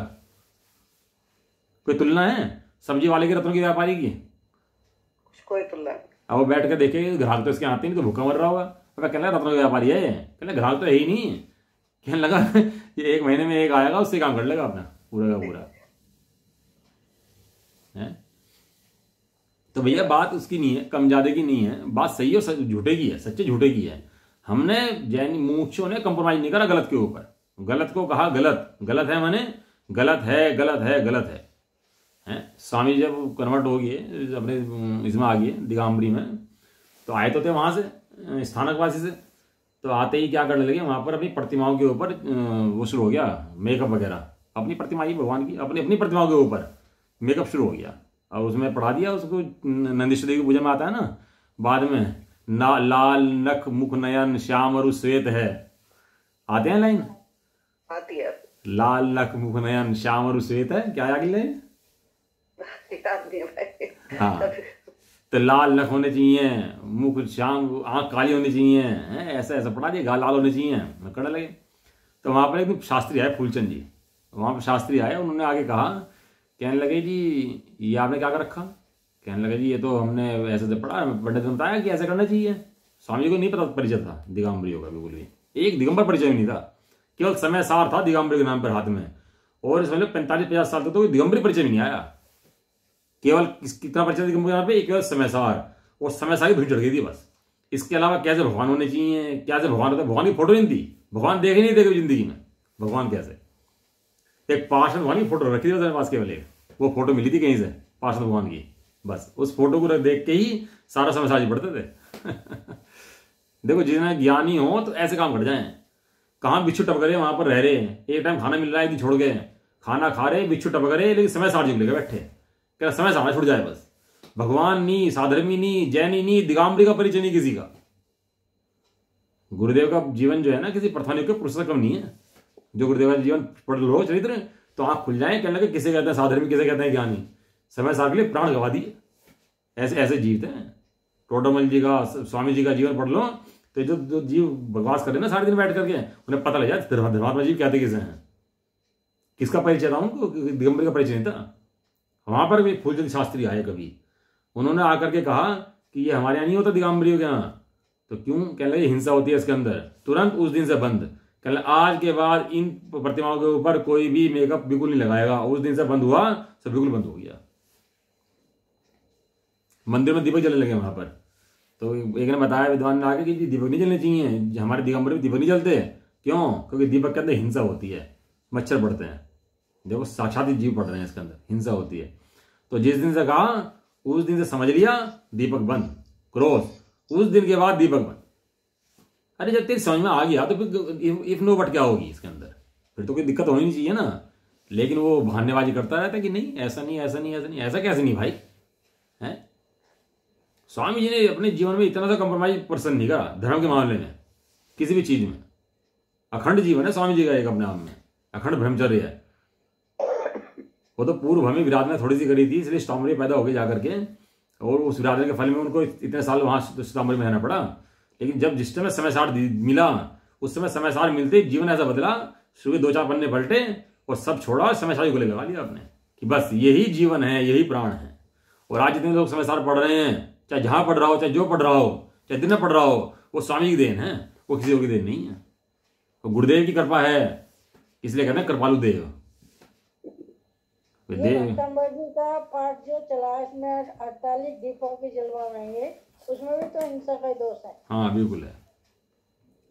कोई तुलना है सब्जी वाले की रत्नों की व्यापारी की? कोई तुलना नहीं। अब वो बैठ के देखे ग्राहक तो इसके आते नहीं तो भूखा मर रहा होगा। अब कहने लगा रत्नों का व्यापारी है, कहने ग्राहक तो है ही नहीं। कहने लगा ये एक महीने में एक आएगा उससे काम कर लेगा अपना पूरा का पूरा है। तो भैया बात उसकी नहीं है, कम ज्यादा की नहीं है, बात सही और झूठे की है, सच्चे झूठे की है। हमने जैन मुमुक्षुओं ने कंप्रोमाइज नहीं करा गलत के ऊपर। गलत को कहा गलत, गलत है माने गलत है, गलत है, गलत है। स्वामी जब कन्वर्ट हो गए अपने इसमें आ गए दिगंबरी में, तो आए तो थे वहां से स्थानकवासी से, तो आते ही क्या करने लगे वहां पर अपनी प्रतिमाओं के ऊपर वो शुरू हो गया मेकअप वगैरह। अपनी प्रतिमा ही भगवान की अपनी अपनी प्रतिमाओं के ऊपर मेकअप शुरू हो गया। और उसमें पढ़ा दिया उसको, नंदीश्वर देवी की पूजा में आता है ना बाद में, ना लाल नख मुख नयन श्याम और श्वेत है, आते हैं लाइन आती है, लाल नख मुख नयन श्याम और श्वेत है, क्या आगे लाइन? हाँ, तो लाल नख होने चाहिए, मुख श्याम, आंख काली होनी चाहिए, ऐसा ऐसा पढ़ा दिया, गाल लाल होने चाहिए, करने लगे। तो वहां पर एक शास्त्री आए फूलचंद जी, वहां पर शास्त्री आए, उन्होंने आगे कहा, कहने लगे जी ये आपने क्या कर रखा? कहने लगे जी ये तो हमने ऐसे से पढ़ा, पंडित ने बताया कि ऐसा करना चाहिए। स्वामी जी को नहीं पता परिचय था दिगंबरियों का, बिल्कुल भी एक दिगंबर परिचय नहीं था, केवल समय सार था दिगंबरी के नाम पर हाथ में। और इसमें 45-50 साल तक तो दिगंबरी परिचय भी नहीं आया। केवल कितना परिचय दिगंबरी नाम पे? केवल समय सार, और समय सार की धुन चढ़ गई थी बस। इसके अलावा कैसे भगवान होने चाहिए, कैसे भगवान होता है, भगवान की फोटो नहीं थी, भगवान देख ही नहीं देखे जिंदगी में। भगवान कैसे? एक पार्षद भगवान की फोटो रखी थी उसके पास केवल एक, वो फोटो मिली थी कहीं से पार्षद भगवान की, बस उस फोटो को देख के ही सारा समय साझी पढ़ते थे। देखो जितना ज्ञानी हो तो ऐसे काम कर जाए। कहाँ बिच्छू टपक रहे वहां पर रह रहे हैं, एक टाइम खाना मिल रहा है कि छोड़ गए, खाना खा रहे बिच्छू टपक रहे, लेकिन समय साझी लेकर बैठे, क्या समय साझा छुट जाए बस। भगवान नहीं, साधर्मी नहीं, जैनी नहीं, दिगंबरी का परिचय नहीं किसी का। गुरुदेव का जीवन जो है ना किसी प्रथानिक के पुरुष से कम नहीं है। जो गुरुदेव का जीवन पढ़ लो चरित्र तो आंख खुल जाए, कहने लगे किसे कहते हैं साधर्मी, किसे कहते हैं ज्ञानी। समय सार के लिए प्राण गवा दिए, ऐसे ऐसे जीवते हैं। टोडरमल जी का, स्वामी जी का जीवन पढ़ लो तो जो जीव बकवास कर रहे ना सारे दिन बैठ करके, उन्हें पता लग जाए धर्मात्मा जीव कहते किसे हैं, किसका परिचय था उनको, दिगंबरी का परिचय नहीं था। वहां पर भी फूलचंद शास्त्री आए कभी, उन्होंने आकर के कहा कि ये हमारे यहाँ नहीं होता दिगंबरी के यहाँ, तो क्यों? कहने लगे हिंसा होती है इसके अंदर। तुरंत उस दिन से बंद, कहने लगे आज के बाद इन प्रतिमाओं के ऊपर कोई भी मेकअप बिल्कुल नहीं लगाएगा। उस दिन से बंद हुआ, सब बिल्कुल बंद हो गया। मंदिर में दीपक जलने लगे वहां पर। तो एक ने बताया विद्वान ने आके कि दीपक नहीं जलने चाहिए, हमारे दिगंबर में दीपक नहीं जलते। क्यों? क्योंकि दीपक के अंदर हिंसा होती है, मच्छर बढ़ते हैं। देखो साक्षात जीव पड़ रहे हैं इसके अंदर, हिंसा होती है। तो जिस दिन से कहा उस दिन से समझ लिया दीपक बंद, क्रोध। उस दिन के बाद दीपक बंद। अरे जब तेरी समझ में आ गया तो फिर इफ नो बट क्या होगी इसके अंदर, फिर तो कोई दिक्कत होनी नहीं चाहिए ना। लेकिन वो बहानेबाजी करता रहता है कि नहीं ऐसा नहीं, ऐसा नहीं, ऐसा नहीं। ऐसा कैसे नहीं भाई है? स्वामी जी ने अपने जीवन में इतना सा कंप्रोमाइज पर्सन नहीं करा धर्म के मामले में, किसी भी चीज में। अखंड जीवन है स्वामी जी का एक अपने आप में, अखंड ब्रह्मचर्य है। वो तो पूर्व हमें विराधना थोड़ी सी करी थी, इसलिए श्ताम्बरी पैदा हो गई जाकर के, और उस विराधना के फल में उनको इतने साल वहां श्ताम्बरी में रहना पड़ा। लेकिन जब जिस समय समय सार मिला, उस समय समय सार मिलते जीवन ऐसा बदला, शुरू 2-4 पन्ने पलटे और सब छोड़ा, समय सार गले लगा लिया आपने कि बस यही जीवन है, यही प्राण है। और आज जितने लोग समय सार पढ़ रहे हैं, चाहे जहां पढ़ रहा हो, चाहे जो पढ़ रहा हो, चाहे दिन में पढ़ रहा हो, वो स्वामी की देन है, वो किसी और की देन नहीं है। तो गुरुदेव की कृपा है, इसलिए कहते हैं कृपालु देव। जी का पाठ जो चला इसमें 48 दीपों की जलवा रहेंगे, उसमें भी तो हिंसा का दोष है। हाँ बिल्कुल है।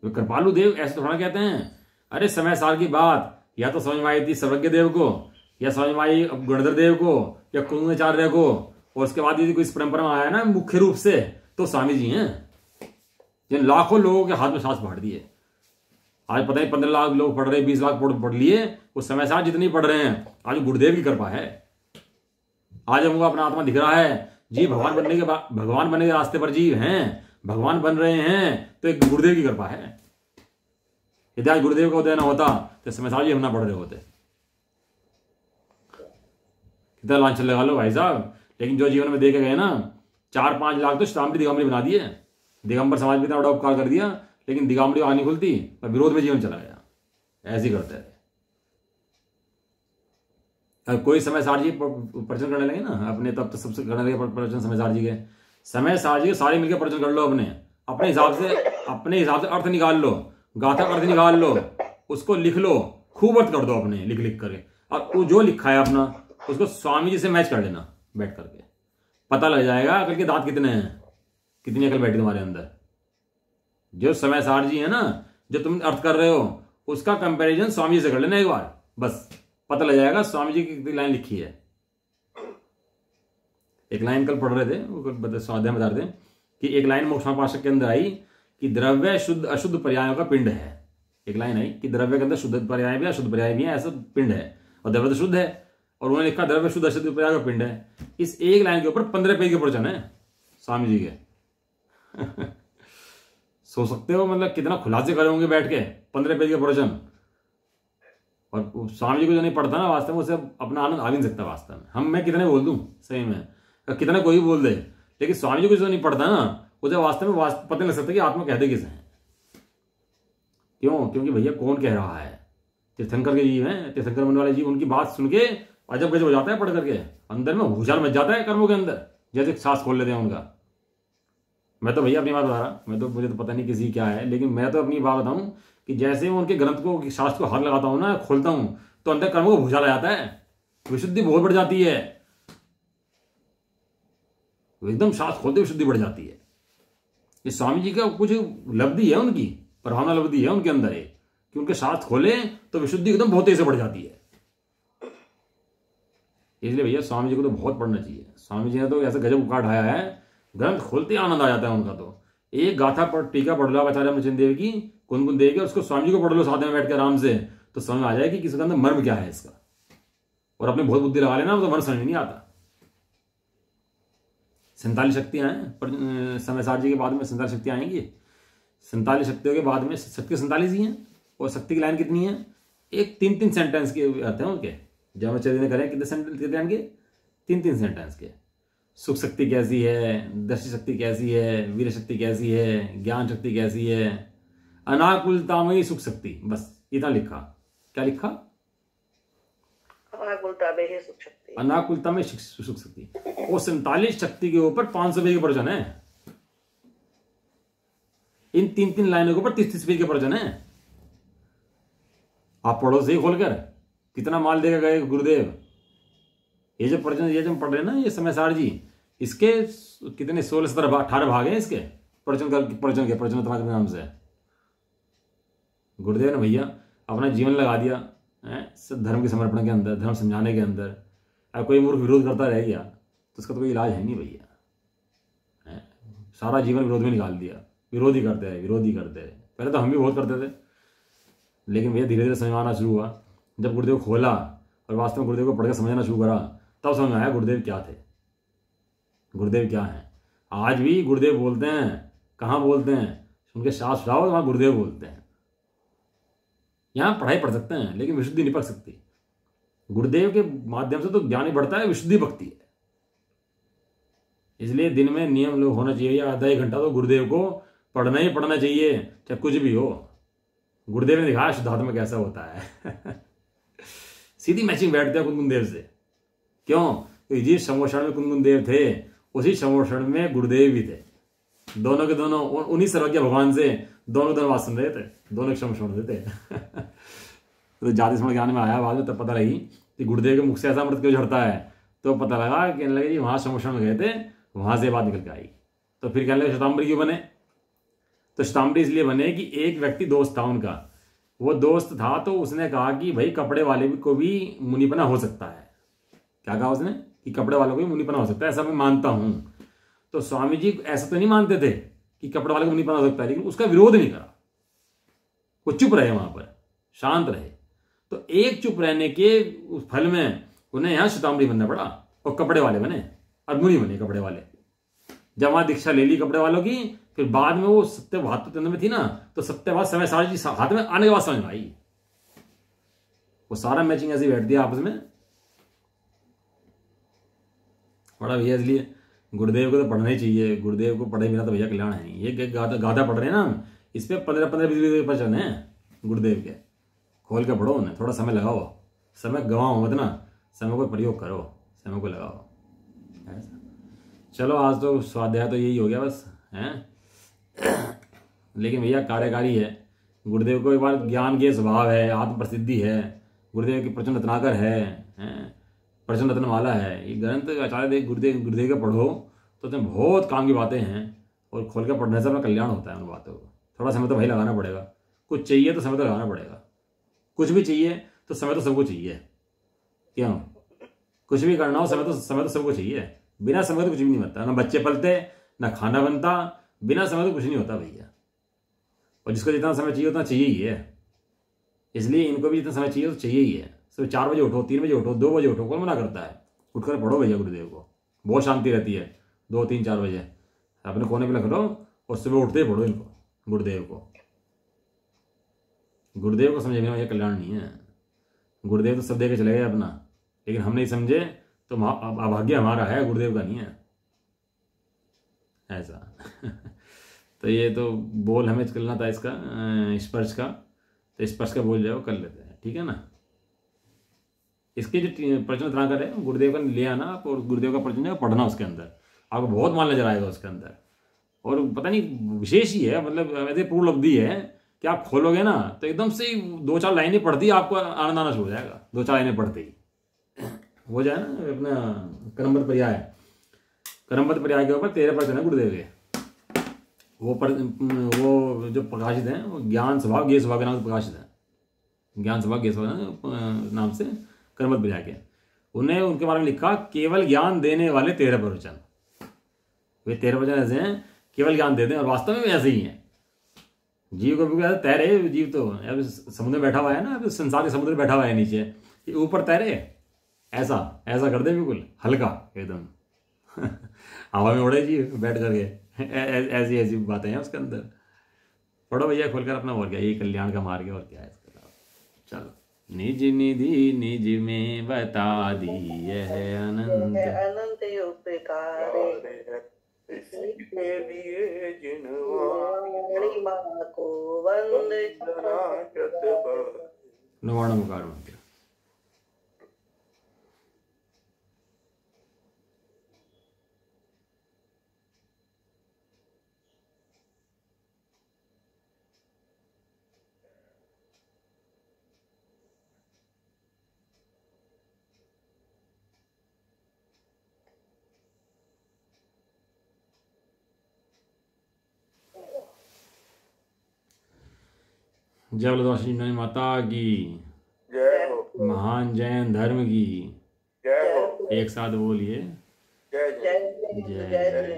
तो कृपालु देव ऐसे थोड़ा कहते हैं। अरे समय सार की बात या तो समझ में आई थी सर्वज्ञ देव को, या समझ में आई गणधर देव को, या कुंजाचार्य को, और उसके बाद यदि कोई इस परंपरा में आया ना मुख्य रूप से, तो स्वामी जी हैं जिन लाखों लोगों के हाथ में सांस फाड़ दिए। आज पता नहीं 15 लाख लोग पढ़ रहे, 20 लाख पढ़ लिए, उस समय साथ जितनी पढ़ रहे हैं, आज गुरुदेव की कृपा है। आज हमको अपना आत्मा दिख रहा है जी, भगवान बनने के रास्ते पर जीव हैं, भगवान बन रहे हैं, तो एक गुरुदेव की कृपा है। यदि आज गुरुदेव का उदय न होता तो समय साथ जी हम ना पढ़ रहे होते। कितना लांछन लगा लो भाई साहब। लेकिन जो जीवन में देखे गए ना, 4-5 लाख तो श्ताम्बरी दिगंबरी बना दिए, दिगंबर समाज में इतना बड़ा उपकार कर दिया, लेकिन दिगंबरी आग नहीं खुलती और विरोध में जीवन चला गया। ऐसे ही करते रहे। कोई समय सार जी प्रवचन करने लगे ना अपने, तब तो सबसे करने लगे प्रवचन समय सार जी के। समय सार जी के सारे मिलकर प्रवचन कर लो, अपने हिसाब से अर्थ निकाल लो, गाथा का अर्थ निकाल लो, उसको लिख लो, खूब अर्थ कर दो अपने लिख करके, और वो जो लिखा है अपना उसको स्वामी जी से मैच कर लेना बैठ करके। पता लग जाएगा अकल के दांत कितने हैं, कितनी अकल बैठी तुम्हारे अंदर। जो समय सार जी है ना, जो तुम अर्थ कर रहे हो, उसका कंपैरिजन स्वामी जी से कर लेना एक बार, बस पता लग जाएगा स्वामी जी की कितनी लाइन लिखी है। एक लाइन कल पढ़ रहे थे, वो स्वाध्याय बता रहे थे कि एक लाइन मोक्षमापाशक के अंदर आई कि द्रव्य शुद्ध अशुद्ध पर्यायों का पिंड है। एक लाइन आई कि द्रव्य के अंदर शुद्ध पर्याय भी है, अशुद्ध पर्याय भी है, ऐसा पिंड है, और द्रव्य तो शुद्ध है। और उन्होंने लिखा द्रव्य शुद्ध अशुद्ध पर्याय का पिंड है। इस एक लाइन के ऊपर 15 पेज के प्रवचन है स्वामी जी के। सोच सकते हो मतलब कितना खुलासे करे होंगे बैठ के, 15 पेज के प्रवचन। और स्वामी जी को जो नहीं पढ़ता ना वास्तव में, उसे अपना आनंद आ भी नहीं सकता वास्तव में। मैं कितने बोल दूं सही में, कितना कोई बोल दे, लेकिन स्वामी जी को जो नहीं पढ़ता ना, उसे वास्तव में पता नहीं लग सकता कि आत्मा कहते किसे हैं। क्यों? क्योंकि भैया कौन कह रहा है? तीर्थंकर के जीव हैं, तीर्थंकर बनने वाले जीव, उनकी बात सुन के अजब गजब हो जाता है पढ़ करके, अंदर में भूचाल मच जाता है कर्मों के अंदर, जैसे सांस खोल लेते हैं उनका। मैं तो भैया अपनी बात बता रहा, मैं तो मुझे तो पता नहीं किसी क्या है, लेकिन मैं तो अपनी बात बताऊं कि जैसे मैं उनके ग्रंथ को, शास्त्र को हाथ लगाता हूं ना, खोलता हूं, तो अंदर कर्मों को भूचाल आ जाता है, विशुद्धि बहुत बढ़ जाती है, एकदम शास्त्र खोलते विशुद्धि बढ़ जाती है। ये स्वामी जी का कुछ लब्धि है, उनकी प्रभावना लब्धि है उनके अंदर है, कि उनके शास्त्र खोले तो विशुद्धि एकदम बहुत तेज से बढ़ जाती है। इसलिए भैया स्वामी जी को तो बहुत पढ़ना चाहिए। स्वामी जी ने तो ऐसे गजब उकाट आया है, ग्रंथ खोलते ही आनंद आ जाता है उनका। तो एक गाथा पर टीका पढ़ लो आचार्य अमरचंद देव की, कुन देव की, उसको स्वामी जी को पढ़ लो साथ में बैठ के आराम से, तो समझ में आ जाए कि किसके अंदर मर्म क्या है इसका। और अपने बहुत बुद्धि लगा लेना तो मर्म समझ में नहीं आता। 47 शक्तियां हैं पर समय सार जी के बाद में 47 शक्तियां आएंगी। 47 शक्तियों के बाद में शक्ति 47 ही हैं। और शक्ति की लाइन कितनी है? एक 3-3 सेंटेंस के आते हैं उनके। जब आचार्य ने करें कितने लाइन के? 3-3 सेंटेंस के। सुख शक्ति कैसी है, दृष्टि शक्ति कैसी है, वीर शक्ति कैसी है, ज्ञान शक्ति कैसी है, अनाकुलतामयी सुख शक्ति, बस इतना लिखा। क्या लिखा? अनाकुलता में सुख शक्ति। और 47 शक्ति के ऊपर 500 पेज के प्रवचन है। इन 3-3 लाइनों के ऊपर 30-30 पेज के प्रवचन है। आप पढ़ो सही खोलकर, कितना माल देगा गए गुरुदेव। ये जो प्रवचन ये जो पढ़ रहे हैं ना, ये समय सार जी, इसके कितने 16-17-18 भाग हैं इसके प्रवचन के के नाम से। गुरुदेव ने भैया अपना जीवन लगा दिया धर्म के समर्पण के अंदर, धर्म समझाने के अंदर। अब कोई मूर्ख विरोध करता रह गया तो उसका तो कोई इलाज है नहीं भैया। सारा जीवन विरोध में निकाल दिया, विरोध ही करते रहे। पहले तो हम भी बहुत करते थे, लेकिन भैया धीरे धीरे समझ आना शुरू हुआ। जब गुरुदेव खोला और वास्तव में गुरुदेव को पढ़ के समझना शुरू करा, तब समझ में आया गुरुदेव क्या थे, गुरुदेव क्या हैं। आज भी गुरुदेव बोलते हैं, कहाँ बोलते हैं? उनके शास्त्र लाओ, वहाँ गुरुदेव बोलते हैं। यहाँ पढ़ाई पढ़ सकते हैं लेकिन विशुद्धि नहीं पढ़ सकती। गुरुदेव के माध्यम से तो ज्ञान ही बढ़ता है, विशुद्धि भक्ति है। इसलिए दिन में नियम लोग होना चाहिए, या आधा 1 घंटा तो गुरुदेव को पढ़ना ही पढ़ना चाहिए, चाहे कुछ भी हो। गुरुदेव ने दिखाया शुद्धात्मा कैसा होता है। सीधी मैचिंग बैठते हैं कुनकुन देव से। क्यों? तो जिस समोषण में कुनकुन देव थे, उसी समोषण में गुरुदेव भी थे। दोनों के दोनों उन्हीं सर्वज्ञ भगवान से दोनों बात सुन रहे थे, दोनों क्षम सुन रहे थे। तो जाति स्मरण ज्ञान में आया बाद में, तब पता लगी कि गुरुदेव के मुख से ऐसा अमृत क्यों झड़ता है। तो पता लगा, कहने लगे जी वहां समोषण में गए थे, वहां से बात निकल के आई। तो फिर कहने लगे शताम्बरी क्यों बने? तो शताम्बरी इसलिए बने कि एक व्यक्ति दोस्त था उनका। वो दोस्त था तो उसने कहा कि भाई कपड़े वाले को भी मुनिपना हो सकता है। क्या कहा उसने? कि कपड़े वालों को भी मुनिपना हो सकता है, ऐसा मैं मानता हूं। तो स्वामी जी ऐसा तो नहीं मानते थे कि कपड़े वाले को मुनिपना हो सकता है, लेकिन उसका विरोध नहीं करा। वो चुप रहे, वहां पर शांत रहे। तो एक चुप रहने के उस फल में उन्हें यहां शताम्बरी बनना पड़ा और कपड़े वाले बने और मुनि बने कपड़े वाले। जब वहां दीक्षा ले ली कपड़े वालों की, फिर बाद में वो सत्यभात में थी ना, तो सत्यभात समय सार जी हाथ में आने के बाद समझ में आई। वो सारा मैचिंग ऐसे बैठ दिया आपस में बड़ा भैया। इसलिए गुरुदेव को तो पढ़ना ही चाहिए। गुरुदेव को पढ़े बिना तो भैया कल्याण है नहीं। ये गाथा पढ़ रहे हैं ना, इस पे 15-20 प्रवचन है गुरुदेव के। खोल के पढ़ो उन्हें, थोड़ा समय लगाओ, समय गवाओ मत ना, समय को प्रयोग करो, समय को लगाओ। चलो आज तो स्वाध्याय तो यही हो गया बस है। लेकिन भैया कार्यकारी है। गुरुदेव को एक बार ज्ञान के स्वभाव है, आत्म प्रसिद्धि है, गुरुदेव की प्रचंड रत्नाकर है, प्रचंड रत्नमाला है। ये ग्रंथ आचार्य गुरुदेव का पढ़ो तो तुम्हें बहुत काम की बातें हैं। और खोल के पढ़ने से अपना कल्याण होता है उन बातों को। थोड़ा समय तो भाई लगाना पड़ेगा। कुछ चाहिए तो समय तो लगाना पड़ेगा। कुछ भी चाहिए तो समय तो सबको चाहिए। क्यों? कुछ भी करना हो समय तो सबको चाहिए। बिना समय तो कुछ भी नहीं बनता। ना बच्चे पलते, ना खाना बनता। बिना समय तो कुछ नहीं होता भैया। और जिसको जितना समय चाहिए उतना चाहिए ही है। इसलिए इनको भी जितना समय चाहिए तो चाहिए ही है। सुबह 4 बजे उठो, 3 बजे उठो, 2 बजे उठो, कौन मना करता है? उठकर पढ़ो भैया गुरुदेव को, बहुत शांति रहती है। 2, 3, 4 बजे अपने कोने पे रख लो और सुबह उठते ही पढ़ो इनको, गुरुदेव को। गुरुदेव को समझे बिना ये कल्याण नहीं है। गुरुदेव तो सब दे के चले गए अपना, लेकिन हम नहीं समझे तो अभाग्य हमारा है, गुरुदेव का नहीं है ऐसा। तो ये तो बोल हमें करना था इसका स्पर्श का, तो स्पर्श का बोल जाओ कर लेते हैं, ठीक है ना। इसके जो प्रवचन रत्नाकर है गुरुदेव का ले आना आप, और गुरुदेव का प्रवचन पढ़ना, उसके अंदर आपको बहुत माल नजर आएगा उसके अंदर। और पता नहीं विशेष ही है, मतलब ऐसे पूर्ण उपलब्धि है कि आप खोलोगे ना तो एकदम से 2-4 लाइनें पढ़ती ही आपको आनंद आना शुरू हो जाएगा। 2-4 लाइनें पढ़ते ही हो जाए ना। अपना क्रमबद्ध पर्याय के ऊपर 13 प्रवचन है गुरुदेव के। वो जो प्रकाशित हैं वो ज्ञान स्वभाव, ज्ञेय स्वभाव के नाम से प्रकाशित है। ज्ञान सभा केशव नाम से करमल पिल्ला के, उन्हें उनके बारे में लिखा केवल ज्ञान देने वाले 13 प्रवचन। वे 13 प्रवचन ऐसे हैं केवल ज्ञान देते हैं और वास्तव में ऐसे ही हैं। जीव को भी तैरे, जीव तो अब समुद्र में बैठा हुआ है ना, अब संसार के समुद्र में बैठा हुआ है नीचे, ये ऊपर तैरे, ऐसा ऐसा कर दे बिल्कुल हल्का एकदम हवा में उड़े जीव बैठ करके, ऐसी ऐसी बातें हैं उसके अंदर। पढ़ो भैया खोलकर अपना, और क्या, ये कल्याण का मार्ग है और क्या है इसका। चलो, निज निधि निज में बता दी यह अनंत अनंत उपकारे इसके लिए जिनवा माँ को वंदे नवाणमकार मंत्र। जय बलदेव माता की जय हो, महान जैन धर्म की जय हो, एक साथ बोलिए जय जय। जय जय